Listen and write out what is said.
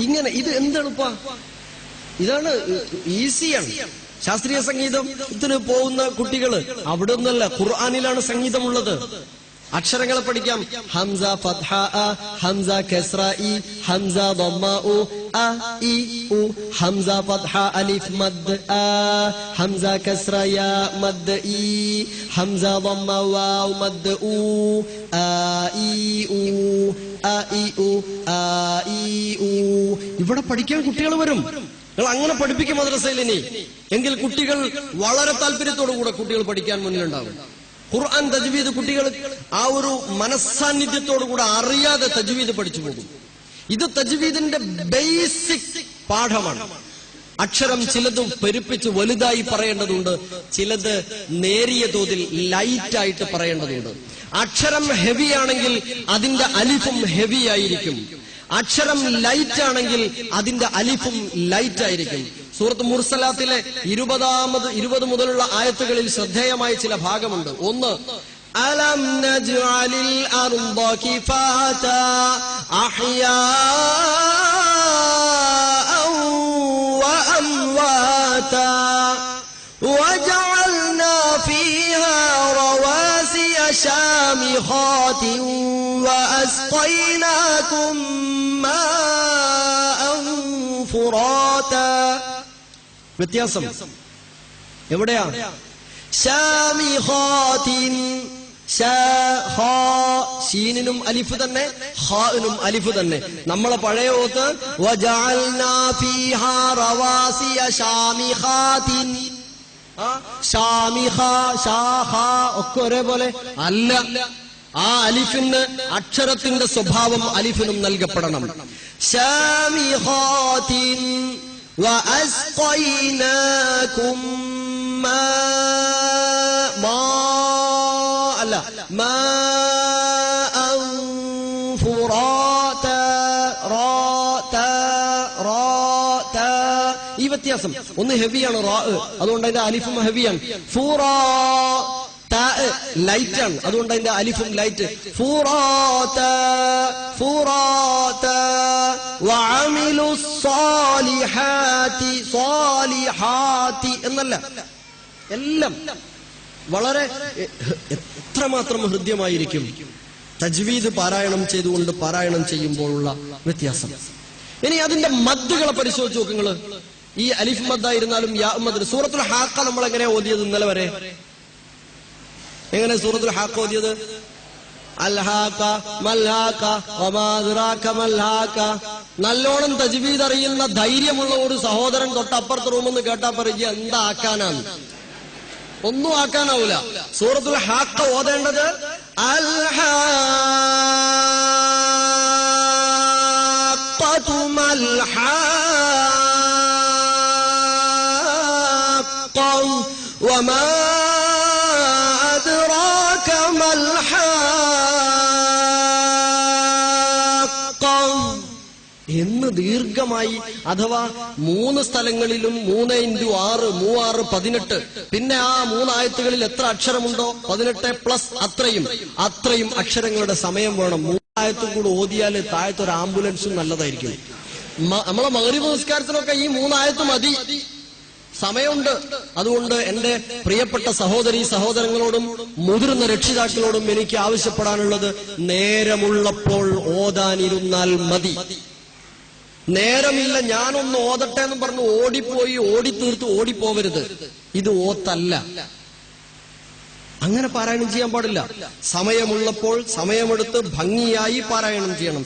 ഇങ്ങനെ ഇത് എന്തെളുപ്പാ, ഇതാണ് ഈസിയാണ്. ശാസ്ത്രീയ സംഗീതത്തിന് പോകുന്ന കുട്ടികള് അവിടെ ഒന്നല്ല, ഖുർആനിലാണ് സംഗീതമുള്ളത്. അക്ഷരങ്ങളെ പഠിക്കാം. ഹംസ ഫത്ഹ അ, ഹംസ കസ്ര ഇ, ഹംസ ദമ്മ ഉ, അ ഇ ഉ, ഹംസ ഫത്ഹ അലിഫ് മദ് ആ, ഹംസ കസ്ര യാ മദ് ഇ, ഹംസ ദമ്മ വാവ് മദ് ഉ, ആ ഇ ഉ, ആ ഇ ഉ, ആ ഇ ഉ. ഇവിടെ പഠിക്കാൻ കുട്ടികൾ വരും. നിങ്ങൾ അങ്ങനെ പഠിപ്പിക്കും മദ്രസയിൽ ഇനി. എങ്കിൽ കുട്ടികൾ വളരെ താല്പര്യത്തോടു കൂടെ കുട്ടികൾ പഠിക്കാൻ മുന്നിലുണ്ടാവും. ഖുർആൻ തജ്വീദ് കുട്ടികൾ ആ ഒരു മനസ്സാന്നിധ്യത്തോടുകൂടെ അറിയാതെ തജ്വീദ് പഠിച്ചു പോകും. ഇത് തജ്വീദിന്റെ ബേസിക് പാഠമാണ്. അക്ഷരം ചിലത് പെരുപ്പിച്ച് വലുതായി പറയേണ്ടതുണ്ട്, ചിലത് നേരിയ തോതിൽ ലൈറ്റായിട്ട് പറയേണ്ടതുണ്ട്. അക്ഷരം ഹെവി ആണെങ്കിൽ അതിന്റെ അലിഫും ഹെവി ആയിരിക്കും. അക്ഷരം ലൈറ്റ് ആണെങ്കിൽ അതിന്റെ അലിഫും ലൈറ്റ് ആയിരിക്കും. സൂറത്ത് മുർസലാത്തിലെ 20 മുതലുള്ള ആയത്തുകളിൽ ശ്രദ്ധേയമായ ചില ഭാഗമുണ്ട്. ഒന്ന്, അലം നജ്അലിൽ അർദ കിഫാത അഹ്യാഅൻ വഅംവാത വജഅൽനാ ഫീഹാ റവാസിയ ശാമിഖാതിൻ വഅസ്ഖൈനാകും മാഅൻ ഫുറാത. വ്യത്യാസം എവിടെയാ? ശാമിഖാതിൻ, ഷീനിനും അലിഫ് തന്നെ, ഖാഇനും അലിഫ് തന്നെ. നമ്മളെ പഴയ ഓത്ത് വജഅൽനാ ഫീഹാ റവാസിയ ശാമിഖാതിൻ, ഷാമിഖ ഷാഖ ഒക്കെ ഒരേപോലെ അല്ല. ആ അലിഫിന് അക്ഷരത്തിന്റെ സ്വഭാവം അലിഫിനും നൽകപ്പെടണം. ശാമിഖാതിൻ وأسقيناكم ماء فراتا ഈ വ്യത്യാസം. ഒന്ന് ഹെവിയാണ് റാ, അതുകൊണ്ട് അതിന്റെ അലിഫും ഹെവിയാണ്. ഫുറാ ലൈറ്റ് ആണ്, അതുകൊണ്ട് അതിന്റെ അലിഫും ലൈറ്റ്. ഫുറാത ഫുറാത വഅമിലുസ് സാലിഹാതി സാലിഹാതി എന്നല്ല, എല്ലാം വളരെ എത്രമാത്രം ഹൃദ്യമായിരിക്കും തജ്വീദ് പാരായണം ചെയ്തുകൊണ്ട് പാരായണം ചെയ്യുമ്പോഴുള്ള വ്യത്യാസം. ഇനി അതിന്റെ മദ്ദുകളെ പരിശോധിച്ച് നോക്കുങ്ങള്. ഈ അലിഫ് മദ്ദായിരുന്നാലും യാ മദ്. സൂറത്തുൽ ഹാഖ നമ്മൾ എങ്ങനെയാ ഓതിയത് ഇന്നലെ വരെ? എങ്ങനെ സൂറത്തുൽ ഹാഖ ഓതിയത്? അൽഹാഖ മൽഹാഖ വമാ അദ്റാക മൽഹാഖ. നല്ലോണം തജ്വീദ് അറിയുന്ന ധൈര്യമുള്ള ഒരു സഹോദരൻ തൊട്ടപ്പുറത്ത് റൂമെന്ന് കേട്ടാ പറയുക എന്താ ആക്കാനാണ്? ഒന്നും ആക്കാനാവൂല. സൂറത്തുൽ ഹാഖ ഓതേണ്ടത് അൽഹാഖതു മൽഹാഖ വമാ അദ്റാക മൽഹാഖ എന്ന് ദീർഘമായി, അഥവാ 3 സ്ഥലങ്ങളിലും 3 × 6 3 6 18. പിന്നെ ആ 3 ആയത്തുകളിൽ എത്ര അക്ഷരമുണ്ടോ 18 പ്ലസ് അത്രയും അക്ഷരങ്ങളുടെ സമയം വേണം. 3 ആയത്തും കൂടെ ഓതിയാൽ താഴത്തൊരു ആംബുലൻസും നല്ലതായിരിക്കും. നമ്മളെ മഗ്‌രിബ് നിസ്കാരത്തിനൊക്കെ ഈ 3 ആയത്ത് മതി, സമയമുണ്ട്. അതുകൊണ്ട് എന്റെ പ്രിയപ്പെട്ട സഹോദരീ സഹോദരങ്ങളോടും മുതിർന്ന രക്ഷിതാക്കളോടും എനിക്ക് ആവശ്യപ്പെടാനുള്ളത്, നേരമുള്ളപ്പോൾ ഓതാനിരുന്നാൽ മതി. നേരമില്ല ഞാനൊന്ന് ഓതട്ടെ എന്ന് പറഞ്ഞ് ഓടിപ്പോയി ഓടിത്തീർത്ത് ഓടിപ്പോവരുത്. ഇത് ഓത്തല്ല. അങ്ങനെ പാരായണം ചെയ്യാൻ പാടില്ല. സമയമുള്ളപ്പോൾ സമയമെടുത്ത് ഭംഗിയായി പാരായണം ചെയ്യണം.